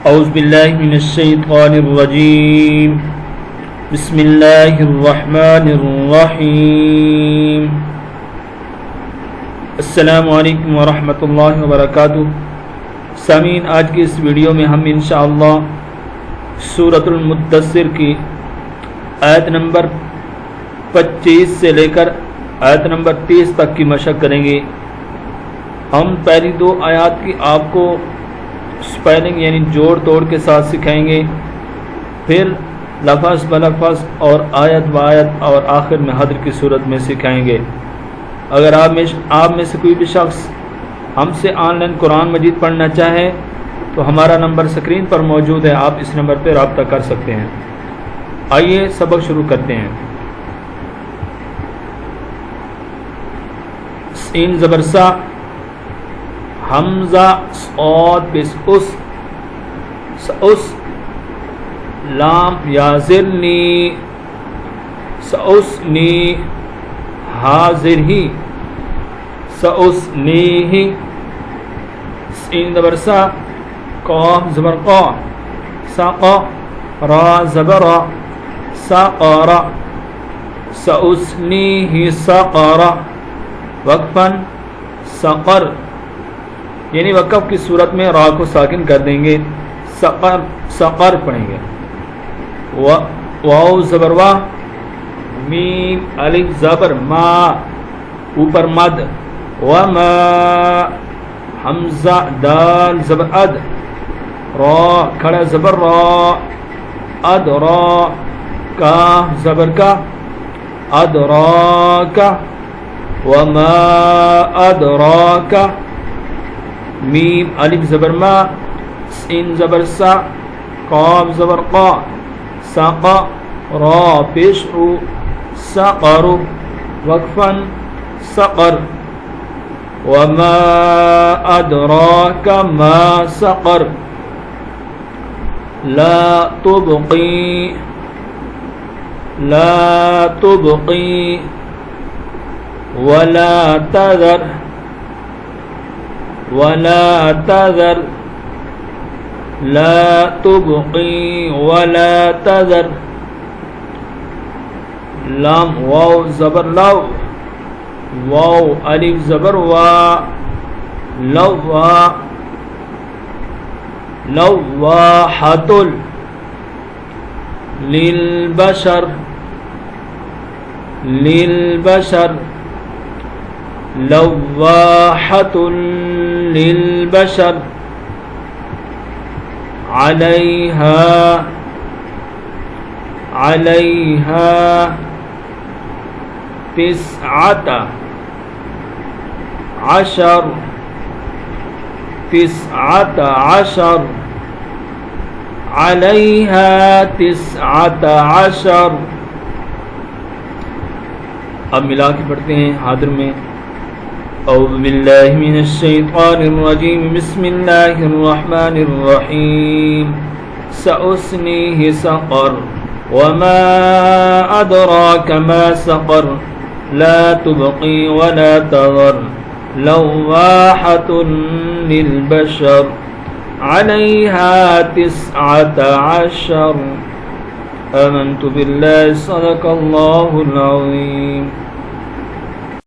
اعوذ باللہ من الشیطان الرجیم بسم اللہ الرحمن الرحیم السلام علیکم ورحمۃ اللہ وبرکاتہ۔ سامعین، آج کی اس ویڈیو میں ہم انشاءاللہ سورۃ المدثر کی آیت نمبر 25 سے لے کر آیت نمبر 30 تک کی مشق کریں گے۔ ہم پہلی دو آیات کی آپ کو سپیلنگ یعنی جوڑ توڑ کے ساتھ سکھائیں گے، پھر لفظ بلفظ اور آیت بآیت اور آخر میں حدر کی صورت میں سکھائیں گے۔ اگر آپ میں سے کوئی بھی شخص ہم سے آن لائن قرآن مجید پڑھنا چاہے تو ہمارا نمبر اسکرین پر موجود ہے، آپ اس نمبر پہ رابطہ کر سکتے ہیں۔ آئیے سبق شروع کرتے ہیں۔ سین زبر سا، حمزہ صاد بس اس لام یا زرنی سأسنی حاضر ہی سأسنیہ، سین زبر سا، قاف زبر قا، ساقا، را زبر را، ساقر، سأسنیہ سقر، وقفاً سقر، یعنی وقف کی صورت میں را کو ساکن کر دیں گے، سقر سقر پڑھیں گے۔ واو زبر وا، میم الف زبر ما، اوپر مد، وما، حمزہ دال زبر اد، را کھڑا زبر را، اد را، کاف زبر کا، ادراک، وما ادراک، میم الف زبر ما، سین زبر سا، قاف زبر قا، ساقا، را پیش رو، سقر، وقفاً سقر، وما ادراک ما سقر، لا تبقی ولا تذر لا تبقی ولا تذر، لام واو زبر لو، واو الف زبر وا، لوا، لواحۃ للبشر لواحۃ للبشر، علیہا تسعۃ عشر، علیہا تسعۃ عشر۔ اب ملا کے پڑھتے ہیں حاضر میں۔ اعوذ باللہ من الشیطان الرجیم، بسم اللہ الرحمن الرحیم، سأسنیہ سقر، وما ادراک ما سقر، لا تبقی ولا تذر، لواحۃ للبشر، علیہا تسعۃ عشر۔ آمنت باللہ، صدق اللہ العظیم۔